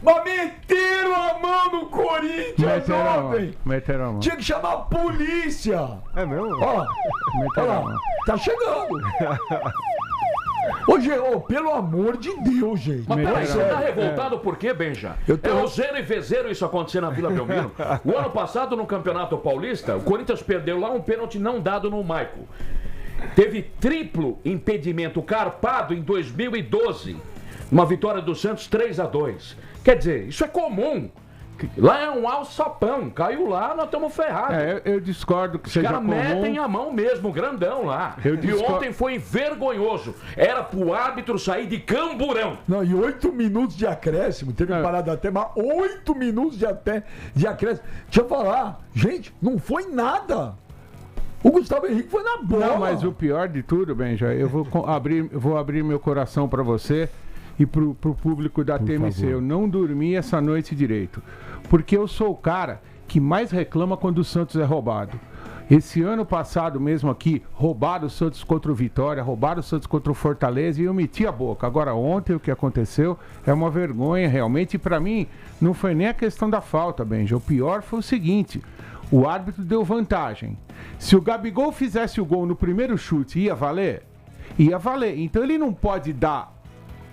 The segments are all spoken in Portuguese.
Mas meteram a mão no Corinthians ontem. Meteram a mão. Tinha que chamar a polícia. É mesmo? Ó, Meteram a ó, mão. tá chegando. Ô, pelo amor de Deus, gente. Mas peraí, você tá Sério. revoltado por quê, Benja? Eu tô- É o zero e vezeiro isso acontecer na Vila Belmiro. O ano passado, no Campeonato Paulista, o Corinthians perdeu lá um pênalti não dado no Maico. Teve triplo impedimento carpado em 2012. Uma vitória do Santos 3-2. Quer dizer, isso é comum. Lá é um alçapão. Caiu lá, nós estamos ferrados. Eu discordo que Os seja caras comum. metem a mão mesmo, grandão lá. Eu E discordo. ontem foi vergonhoso. Era pro árbitro sair de camburão. Não, e 8 minutos de acréscimo, teve Não. parada até, mas 8 minutos de acréscimo. Deixa eu falar, gente, não foi nada. O Gustavo Henrique foi na bola. Não, mas o pior de tudo, Benja, eu vou abrir meu coração pra você e pro público da TMC. favor. Eu não dormi essa noite direito. Porque eu sou o cara que mais reclama quando o Santos é roubado. Esse ano passado mesmo aqui, roubaram o Santos contra o Vitória, roubaram o Santos contra o Fortaleza e eu meti a boca. Agora, ontem o que aconteceu é uma vergonha realmente. E pra mim, não foi nem a questão da falta, Benja. O pior foi o seguinte: o árbitro deu vantagem. Se o Gabigol fizesse o gol no primeiro chute, ia valer? Ia valer. Então ele não pode dar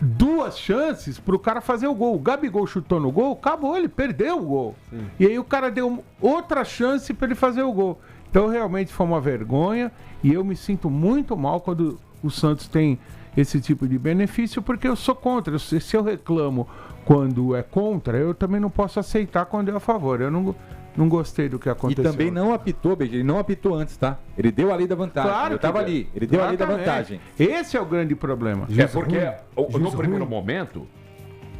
duas chances pro cara fazer o gol. O Gabigol chutou no gol, acabou, ele perdeu o gol. Sim. E aí o cara deu outra chance para ele fazer o gol. Então realmente foi uma vergonha e eu me sinto muito mal quando o Santos tem esse tipo de benefício, porque eu sou contra. Se eu reclamo quando é contra, eu também não posso aceitar quando é a favor. Eu não gostei do que E aconteceu. também não apitou, Benja, ele não apitou antes, tá? Ele deu a lei da vantagem. Claro Eu tava que- ali, ele deu a lei da Exatamente. vantagem. Esse é o grande problema. É porque no primeiro momento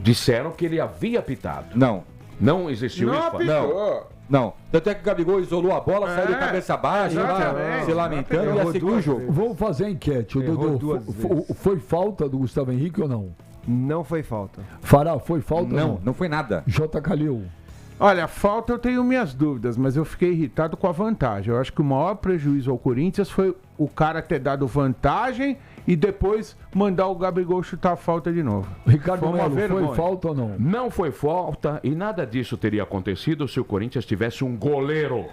disseram que ele havia apitado. Não, Não existiu Não isso. apitou. não. Tanto é que o Gabigol isolou a bola, saiu de cabeça baixa, lá, exatamente. se lamentando e Errou seguiu o duas jogo. vezes. Vamos fazer a enquete. O Errou Dodô, duas vezes. foi falta do Gustavo Henrique ou não? Não foi falta. Fará, foi falta ou Não, não? não foi nada. J. Calil. Olha, falta eu tenho minhas dúvidas, mas eu fiquei irritado com a vantagem. Eu acho que o maior prejuízo ao Corinthians foi o cara ter dado vantagem e depois mandar o Gabigol chutar a falta de novo. Ricardo Foi uma Melo, foi vergonha. falta ou não? Não foi falta e nada disso teria acontecido se o Corinthians tivesse um goleiro.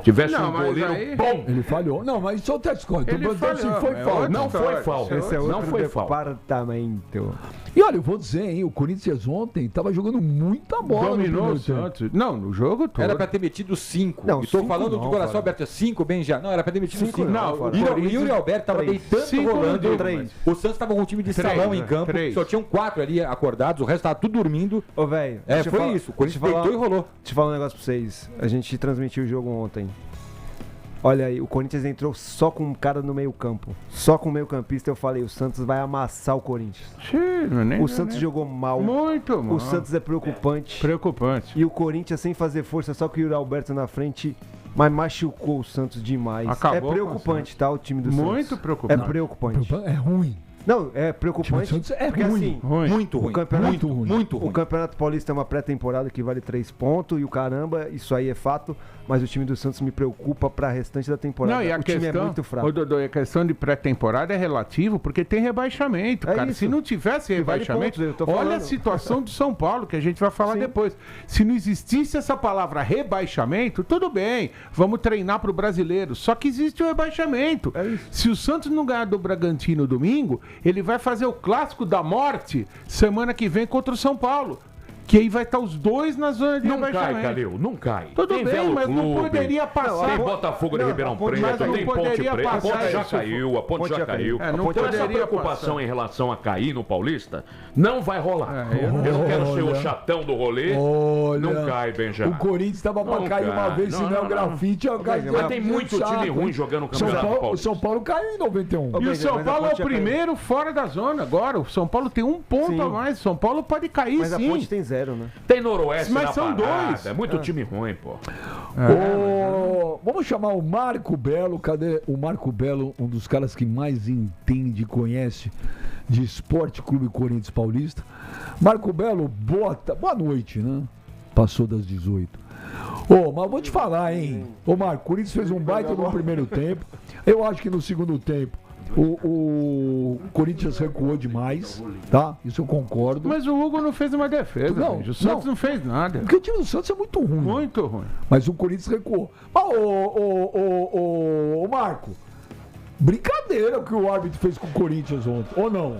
Tivesse Não, um mas goleiro aí- bom. Ele falhou. Não, mas isso é outra escola. Tô Ele perguntando se falhou, foi é falta. outra Não foi história. falta. Esse é Não outro foi falta. departamento. E olha, eu vou dizer, hein, o Corinthians ontem tava jogando muita bola Dominou no o primeiro tempo. Santos. Não, no jogo todo. Era pra ter metido 5. Não, E tô 5 falando não, de coração Fara. aberto. 5, Benja. Não, era pra ter metido 5. não, Fara. O Yuri Alberto tava Três. deitando, 5 rolando. não, 3. O Santos tava com um time de Três, salão em né? campo. 3. Só tinham 4 ali acordados, o resto tava tudo dormindo. Ô, velho. É, foi isso. O Corinthians deitou e rolou. Deixa eu falar um negócio pra vocês. A gente transmitiu o jogo ontem. Olha aí, o Corinthians entrou só com um cara no meio campo. Só com o meio campista eu falei, o Santos vai amassar o Corinthians. Nem, O Santos jogou mal. muito mal. O Santos é preocupante. Preocupante. E o Corinthians sem fazer força, só com o Yuri Alberto na frente, mas machucou o Santos demais. Acabou é preocupante, tá? O time do Santos. Muito preocupante. É preocupante. É ruim. Não, é O time preocupante. do Santos é porque ruim. assim, Ruim. Muito ruim. O campeonato- muito ruim. Muito ruim. o Campeonato Paulista é uma pré-temporada que vale 3 pontos e o caramba, isso aí é fato, mas o time do Santos me preocupa pra restante da temporada. Não, e a o time questão, é muito fraco. Ô, Dodô, a questão de pré-temporada é relativo, porque tem rebaixamento, É cara. isso. Se não tivesse Que vale rebaixamento, pontos, eu tô olha falando. a situação do São Paulo, que a gente vai falar Sim. depois. Se não existisse essa palavra rebaixamento, tudo bem, vamos treinar pro brasileiro. Só que existe o rebaixamento. É isso. Se o Santos não ganhar do Bragantino domingo, ele vai fazer o clássico da morte semana que vem contra o São Paulo. Que aí vai estar os dois na zona de Não cai, rebaixamento. Calil, não cai. Tudo Tem bem, Velo mas não Clube, poderia passar. Tem Botafogo de Não, Ribeirão a Ponte- Preto, mas tem não Ponte poderia Preta, a passar Ponte já isso. caiu, a Ponte já caiu. É, não Então essa poderia preocupação passar. em relação a cair no Paulista não vai rolar. É, eu não quero ser o Olha. chatão do rolê. Olha, Não cai, Benja. o Corinthians tava pra Não cair uma cai. vez, se Não, não é o não, grafite, é o Mas tem muito time ruim jogando no São Campeonato Paulo, o Paulista. São Paulo caiu em 91. E o Benja, São mas a Paulo é o Ponte já caiu. primeiro fora da zona agora. O São Paulo tem um ponto Sim. a mais. O São Paulo pode cair Mas a sim. Ponte tem 0, né? Tem Noroeste Mas na são parada. dois. É muito time ruim, pô. Vamos chamar o Marco Belo. Cadê o Marco Belo? Um dos caras que mais entende e conhece de Esporte Clube Corinthians Paulista. Marco Belo, boa noite, né? Passou das 18. Mas vou te falar, hein? Ô, Marco, o Corinthians fez um baita no primeiro tempo. Eu acho que no segundo tempo O Corinthians recuou demais, tá? Isso eu concordo. Mas o Hugo não fez uma defesa. Não, O Santos não fez nada. Porque o time do Santos é muito ruim. Muito ruim. Mas o Corinthians recuou. Mas, ô Marco, brincadeira o que o árbitro fez com o Corinthians ontem, ou não?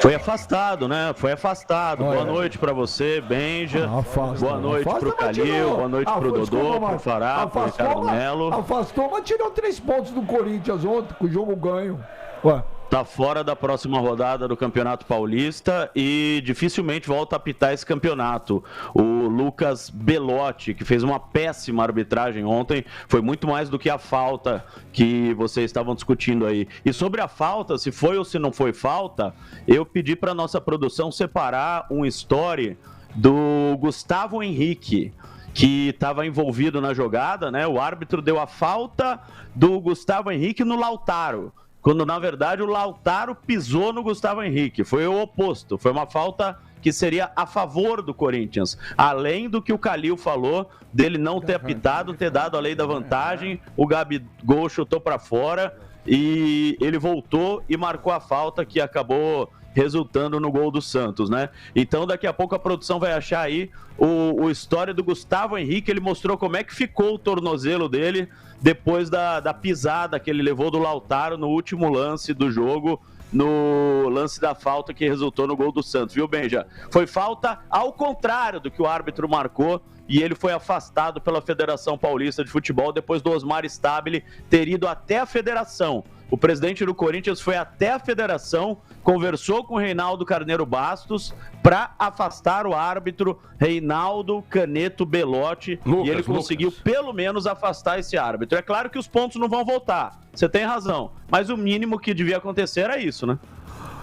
Foi afastado, né? Foi afastado. Olha. Boa noite pra você, Benja. Afasta, boa noite afasta, pro mas Calil, tirou. boa noite pro Dodô, pro Fará, pro Ricardo Melo. Afastou, mas tirou 3 pontos do Corinthians ontem, com o jogo ganho. Ué. Tá fora da próxima rodada do Campeonato Paulista e dificilmente volta a apitar esse campeonato. O Lucas Belotti, que fez uma péssima arbitragem ontem, foi muito mais do que a falta que vocês estavam discutindo aí. E sobre a falta, se foi ou se não foi falta, eu pedi para nossa produção separar um story do Gustavo Henrique, que estava envolvido na jogada, né? O árbitro deu a falta do Gustavo Henrique no Lautaro, quando na verdade o Lautaro pisou no Gustavo Henrique. Foi o oposto, foi uma falta que seria a favor do Corinthians. Além do que o Calil falou, dele não ter apitado, ter dado a lei da vantagem, o Gabigol chutou para fora e ele voltou e marcou a falta que acabou resultando no gol do Santos, né? Então daqui a pouco a produção vai achar aí o história do Gustavo Henrique. Ele mostrou como é que ficou o tornozelo dele depois da pisada que ele levou do Lautaro no último lance do jogo, no lance da falta que resultou no gol do Santos, viu, Benja? Foi falta ao contrário do que o árbitro marcou e ele foi afastado pela Federação Paulista de Futebol depois do Osmar Stabile ter ido até a federação. O presidente do Corinthians foi até a federação, conversou com o Reinaldo Carneiro Bastos para afastar o árbitro Reinaldo Caneto Belotti e ele conseguiu pelo menos afastar esse árbitro. É claro que os pontos não vão voltar, você tem razão, mas o mínimo que devia acontecer era isso, né?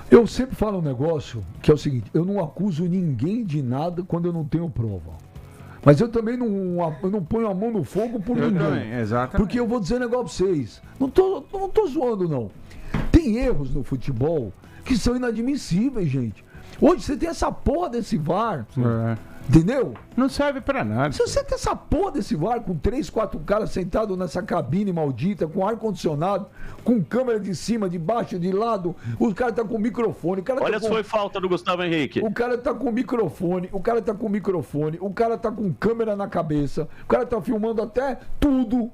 Eu sempre falo um negócio que é o seguinte: eu não acuso ninguém de nada quando eu não tenho prova. Mas eu também não ponho a mão no fogo por ninguém. Também, exatamente. Porque eu vou dizer um negócio pra vocês. Não tô zoando, não. Tem erros no futebol que são inadmissíveis, gente. Hoje você tem essa porra desse VAR. Entendeu? Não serve pra nada. Se você tem essa porra desse VAR com 3, 4 caras sentados nessa cabine maldita, com ar-condicionado, com câmera de cima, de baixo, de lado, o cara tá com microfone. O cara Olha tá se foi falta do Gustavo Henrique. O cara tá com microfone, o cara tá com câmera na cabeça, o cara tá filmando até tudo.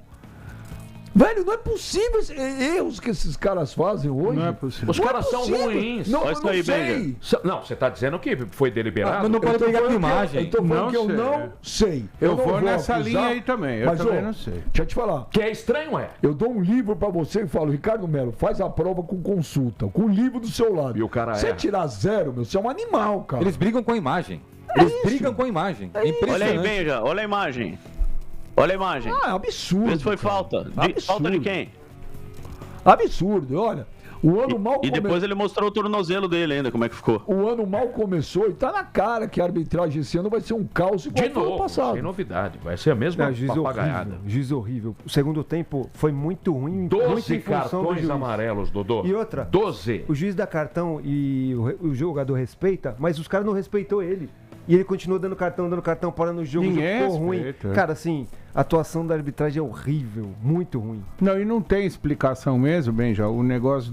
Velho, não é possível erros que esses caras fazem hoje. Não é possível. Os caras são ruins. Não, Olha eu isso não aí, sei. Não, você tá dizendo que foi deliberado? Mas não pode pegar com imagem. Eu tô falando Não que eu sei. não sei. Eu não vou nessa acusar, linha aí também. Eu mas, também ó, não sei. Deixa eu te falar. Que é estranho, é? Eu dou um livro pra você e falo: Ricardo Melo, faz a prova com consulta, com o livro do seu lado. E o cara Você erra. tirar 0, meu, você é um animal, cara. Eles brigam com a imagem. Eles brigam com a imagem. Olha aí, Impressionante. Benja, olha a imagem. Olha a imagem. Ah, é absurdo. Vê se foi cara. falta. Absurdo. Falta de quem? Absurdo, olha. O ano mal E depois ele mostrou o tornozelo dele ainda, como é que ficou. O ano mal começou e tá na cara que a arbitragem esse ano vai ser um caos igual De foi ano novo, passado. sem novidade. Vai ser a mesma Não, juiz papagaiada. horrível, juiz horrível. O segundo tempo foi muito ruim, muito 12 em função do cartões juiz. amarelos, Dodô. E outra? 12. O juiz dá cartão e o jogador respeita, mas os caras não respeitou ele. E ele continua dando cartão, parando o jogo, o jogo Ninguém ficou ruim. respeita. Cara, assim, a atuação da arbitragem é horrível, muito ruim. Não, e não tem explicação mesmo, Benja, o negócio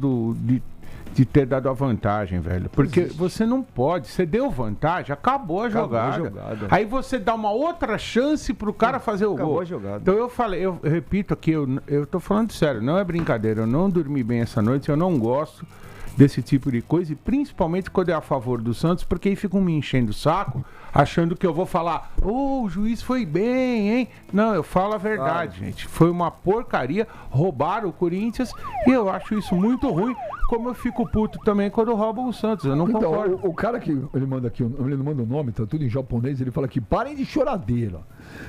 de ter dado a vantagem, velho. Porque você não pode, você deu vantagem, acabou a jogada. Aí você dá uma outra chance pro cara fazer o Acabou gol. a jogada. Então eu falei, eu repito aqui, eu tô falando sério, não é brincadeira, eu não dormi bem essa noite, eu não gosto desse tipo de coisa, e principalmente quando é a favor do Santos, porque aí ficam me enchendo o saco, achando que eu vou falar, o juiz foi bem, hein? Não, eu falo a verdade, gente. Foi uma porcaria, roubaram o Corinthians, e eu acho isso muito ruim, como eu fico puto também quando roubam o Santos, eu não Então, concordo. o cara que ele manda aqui, ele não manda o nome, tá tudo em japonês, ele fala que parem de choradeira.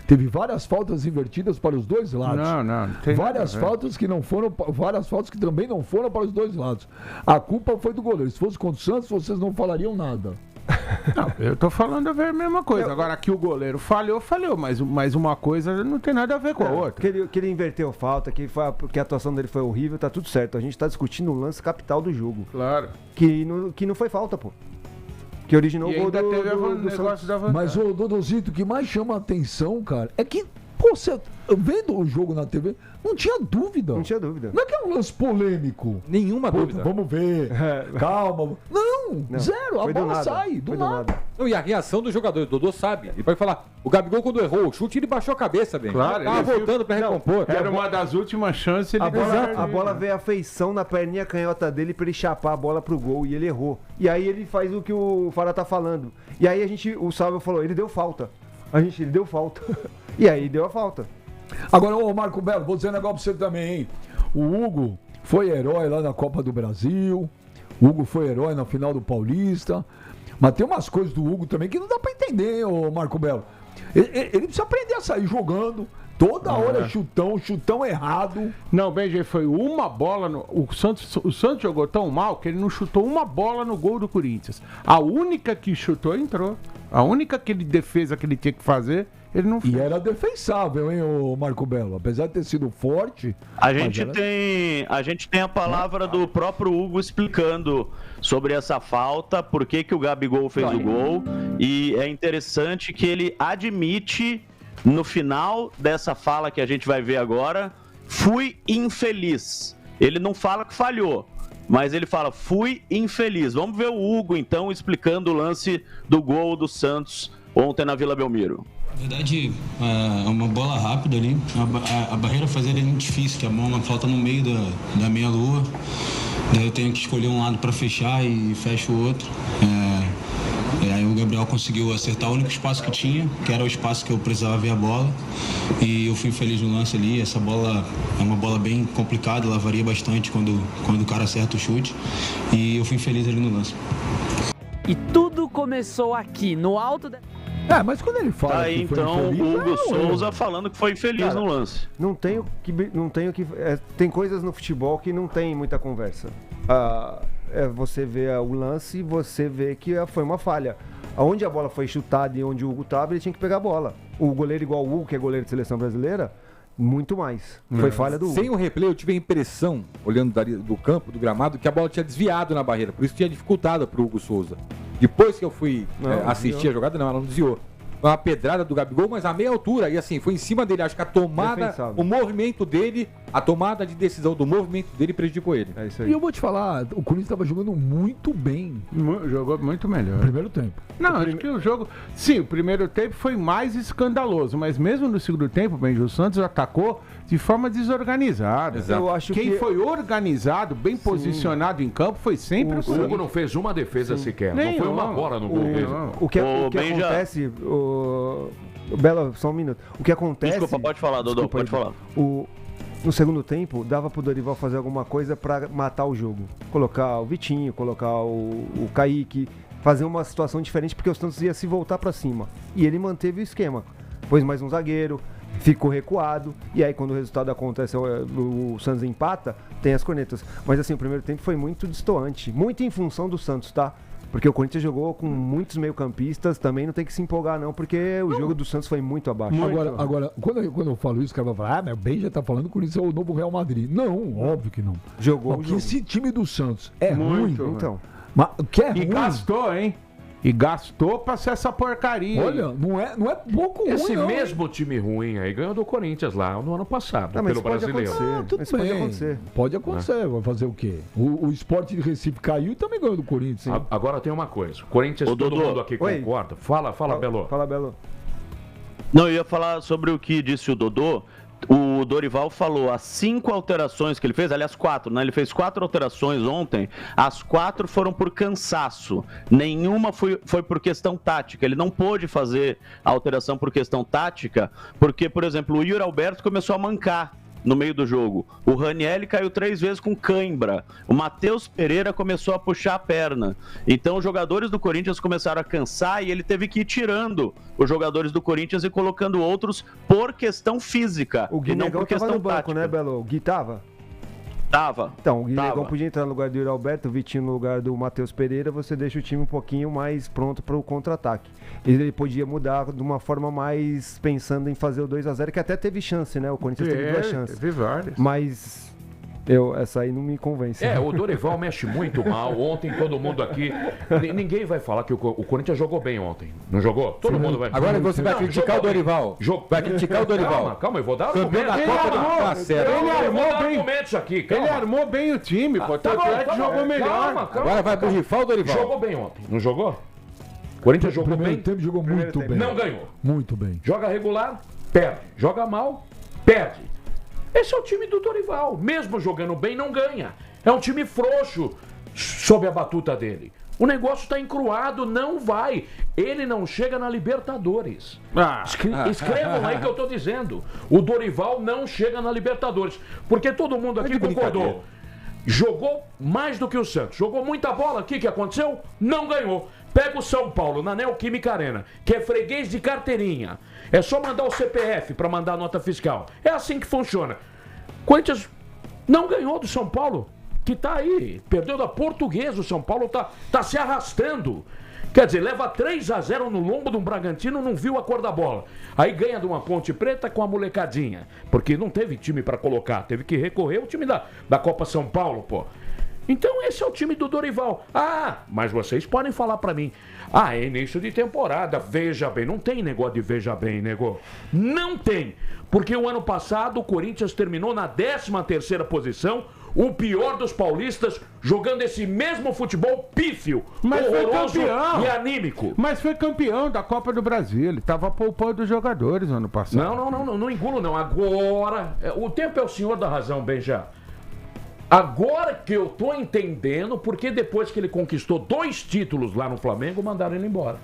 Teve várias faltas invertidas para os dois lados. Não tem várias nada a ver. faltas que não foram, várias faltas que também não foram para os dois lados. A culpa foi do goleiro. Se fosse contra o Santos, vocês não falariam nada. Não, eu tô falando a mesma coisa. Agora aqui o goleiro falhou, mas uma coisa não tem nada a ver com a outra. Que ele inverteu falta, que a atuação dele foi horrível, tá tudo certo. A gente tá discutindo o lance capital do jogo. Claro. Que não foi falta, pô. Que originou E o gol ainda teve o do negócio Santos. da vantagem. Mas o Dodozito, o que mais chama a atenção, cara, é que, pô, você, vendo o jogo na TV, não tinha dúvida. Não tinha dúvida. Não é que é um lance polêmico. Nenhuma dúvida. Vamos ver, calma. Não, zero, a Foi do bola nada. sai, do Foi nada. Não, e a reação do jogador, o Dodô sabe. Ele pode falar, o Gabigol quando errou o chute, ele baixou a cabeça, bem. Claro, Tava ele voltando pra recompor. Era uma das últimas chances. Ele A bola veio a feição na perninha canhota dele pra ele chapar a bola pro gol e ele errou. E aí ele faz o que o Fará tá falando. E aí o Salve falou, ele deu falta. Ele deu falta. E aí deu a falta. Agora, ô Marco Belo, vou dizer um negócio pra você também, hein? O Hugo foi herói lá na Copa do Brasil. O Hugo foi herói na final do Paulista. Mas tem umas coisas do Hugo também que não dá pra entender, ô Marco Belo. Ele precisa aprender a sair jogando. Toda hora chutão errado. Não, Benji, foi uma bola. O Santos jogou tão mal que ele não chutou uma bola no gol do Corinthians. A única que chutou entrou. A única defesa que ele tinha que fazer, ele não fez. E era defensável, hein, ô Marco Belo? Apesar de ter sido forte. A gente tem a palavra do próprio Hugo explicando sobre essa falta, por que o Gabigol fez o gol. E é interessante que ele admite, no final dessa fala que a gente vai ver agora, fui infeliz. Ele não fala que falhou, mas ele fala, fui infeliz. Vamos ver o Hugo, então, explicando o lance do gol do Santos ontem na Vila Belmiro. Na verdade, é uma bola rápida ali. A barreira fazer é muito difícil, que a bola falta no meio da meia-lua. Daí eu tenho que escolher um lado para fechar e fecho o outro. Aí o Gabriel conseguiu acertar o único espaço que tinha, que era o espaço que eu precisava ver a bola. E eu fui feliz no lance ali. Essa bola é uma bola bem complicada, ela varia bastante quando o cara acerta o chute. E eu fui feliz ali no lance. E tudo começou aqui, no alto da... Mas quando ele fala Aí que foi então infeliz, o Hugo Souza falando que foi infeliz, cara, no lance. Não tenho que tem coisas no futebol que não tem muita conversa. Você vê o lance e você vê que foi uma falha. Onde a bola foi chutada e onde o Hugo estava, ele tinha que pegar a bola. O goleiro igual o Hugo, que é goleiro de seleção brasileira, muito mais. Foi falha do Hugo. Sem o replay, eu tive a impressão, olhando do campo, do gramado, que a bola tinha desviado na barreira. Por isso tinha dificultado pro Hugo Souza. Depois que eu fui assistir a jogada, ela não desviou. Foi uma pedrada do Gabigol, mas a meia altura. E assim, foi em cima dele. Acho que a tomada, defensável. o movimento dele, a tomada de decisão do movimento dele prejudicou ele. É isso aí. E eu vou te falar, o Corinthians estava jogando muito bem Jogou muito melhor. no primeiro tempo. Não, acho que o jogo... Sim, o primeiro tempo foi mais escandaloso, mas mesmo no segundo tempo, Benji, o Santos atacou de forma desorganizada. Exato. Eu acho Quem que foi organizado, bem posicionado em campo, foi sempre o O Santos. Hugo não fez uma defesa sequer. Não Nenhuma. foi uma bola no gol dele. O que Bem, acontece... Bela, só um minuto. O que acontece... Desculpa, pode falar, Dodô, Desculpa, pode falar. No segundo tempo, dava pro Dorival fazer alguma coisa pra matar o jogo. Colocar o Vitinho, colocar o Kaique, fazer uma situação diferente, porque o Santos ia se voltar pra cima. E ele manteve o esquema. Pôs mais um zagueiro, ficou recuado, e aí quando o resultado acontece, o Santos empata, tem as cornetas. Mas assim, o primeiro tempo foi muito destoante, muito em função do Santos, tá? Porque o Corinthians jogou com muitos meio-campistas, também não tem que se empolgar não, porque o jogo do Santos foi muito abaixo. Agora quando eu falo isso, o cara vai falar, mas o Ben já tá falando que o Corinthians é o novo Real Madrid. Não, óbvio que não. Jogou Porque esse time do Santos é ruim. Então, Mas o que é E ruim? gastou, hein? E gastou pra ser essa porcaria. Olha, não é pouco ruim, Esse não. mesmo time ruim aí ganhou do Corinthians lá no ano passado, Não, mas pelo pode brasileiro. acontecer. Tudo Isso bem. pode acontecer. Pode acontecer, vai fazer o quê? O Sport de Recife caiu e também ganhou do Corinthians. Hein? Agora tem uma coisa. Corinthians, Ô, todo Dodô. mundo aqui Oi. concorda. Fala, Belo. Fala, Belo. Não, eu ia falar sobre o que disse o Dodô. O Dorival falou as 5 alterações que ele fez, aliás 4, né? Ele fez 4 alterações ontem, as 4 foram por cansaço, nenhuma foi por questão tática. Ele não pôde fazer a alteração por questão tática, porque, por exemplo, o Yuri Alberto começou a mancar no meio do jogo. O Ranieri caiu 3 vezes com cãibra. O Matheus Pereira começou a puxar a perna. Então os jogadores do Corinthians começaram a cansar e ele teve que ir tirando os jogadores do Corinthians e colocando outros por questão física O e não Guinegão por tava questão no banco, tática. né, Belo? O Gui tava? Tava. Então, o Guinegão Tava. podia entrar no lugar do Yuri Alberto, o Vitinho no lugar do Matheus Pereira, você deixa o time um pouquinho mais pronto para o contra-ataque. Ele podia mudar de uma forma mais pensando em fazer o 2-0, que até teve chance, né? O Corinthians teve 2 chances. Teve várias. Mas Essa aí não me convence. O Dorival mexe muito mal. Ontem todo mundo aqui... Ninguém vai falar que o Corinthians jogou bem ontem. Não jogou? Todo mundo vai... Agora você vai criticar o Dorival. Vai criticar o Dorival. Calma, eu vou dar Campeão da Copa do Tá certo. Ele armou bem. argumentos aqui, calma. Ele armou bem o time, pô. Tanto é que jogou melhor. Calma. Agora vai borrifar o Dorival. Jogou bem ontem, não jogou? O Corinthians jogou Primeiro bem. tempo jogou muito bem. Não ganhou. Muito bem. Joga regular, perde. Joga mal, perde. Esse é o time do Dorival. Mesmo jogando bem, não ganha. É um time frouxo sob a batuta dele. O negócio está encruado, não vai. Ele não chega na Libertadores. Escrevam aí que eu estou dizendo. O Dorival não chega na Libertadores. Porque todo mundo aqui concordou. Jogou mais do que o Santos. Jogou muita bola. O que aconteceu? Não ganhou. Pega o São Paulo na Neoquímica Arena, que é freguês de carteirinha. É só mandar o CPF para mandar a nota fiscal. É assim que funciona. Corinthians não ganhou do São Paulo, que tá aí. Perdeu da Portuguesa. O São Paulo tá se arrastando. Quer dizer, leva 3-0 no lombo de um Bragantino, não viu a cor da bola. Aí ganha de uma Ponte Preta com a molecadinha. Porque não teve time para colocar. Teve que recorrer ao time da Copa São Paulo, pô. Então esse é o time do Dorival. Mas vocês podem falar pra mim. É início de temporada, veja bem. Não tem negócio de veja bem, nego. Não tem. Porque o ano passado o Corinthians terminou na 13ª posição, o pior dos paulistas, jogando esse mesmo futebol pífio, mas horroroso foi campeão. E anímico. Mas foi campeão da Copa do Brasil. Ele tava poupando os jogadores ano passado. Não engulo não. Agora, o tempo é o senhor da razão, Benja. Agora que eu tô entendendo porque depois que ele conquistou 2 títulos lá no Flamengo, mandaram ele embora.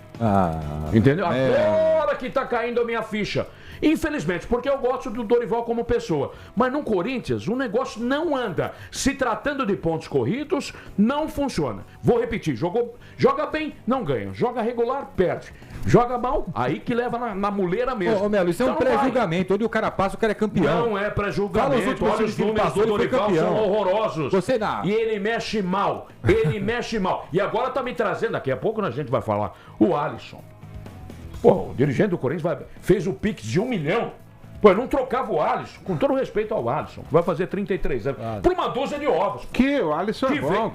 Entendeu? Agora que tá caindo a minha ficha. Infelizmente, porque eu gosto do Dorival como pessoa. Mas no Corinthians, o negócio não anda. Se tratando de pontos corridos, não funciona. Vou repetir, joga bem, não ganha. Joga regular, perde. Joga mal, aí que leva na muleira mesmo. Ô, Melo, isso é um pré-julgamento. Onde o cara passa, o cara é campeão. Não é pré-julgamento. Olha os números do Dorival, são horrorosos. Você não. E ele mexe mal. E agora tá me trazendo, daqui a pouco a gente vai falar, o Alisson. O dirigente do Corinthians fez o Pix de 1 milhão. Eu não trocava o Alisson, com todo respeito ao Alisson, que vai fazer 33 anos, por uma dúzia de ovos. O Alisson é bom.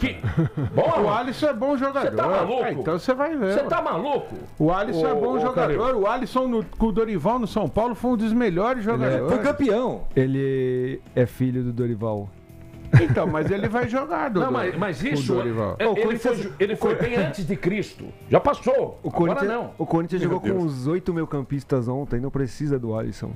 O Alisson é bom jogador. Você tá maluco? Então você vai ver. Você tá maluco? O Alisson é bom jogador. O Alisson com o Dorival no São Paulo foi um dos melhores jogadores. Foi campeão. Ele é filho do Dorival. Então, mas ele vai jogar, Não, mas isso, ele foi bem antes de Cristo. Já passou. O Corinthians jogou com uns 8 meio-campistas ontem, não precisa do Alisson.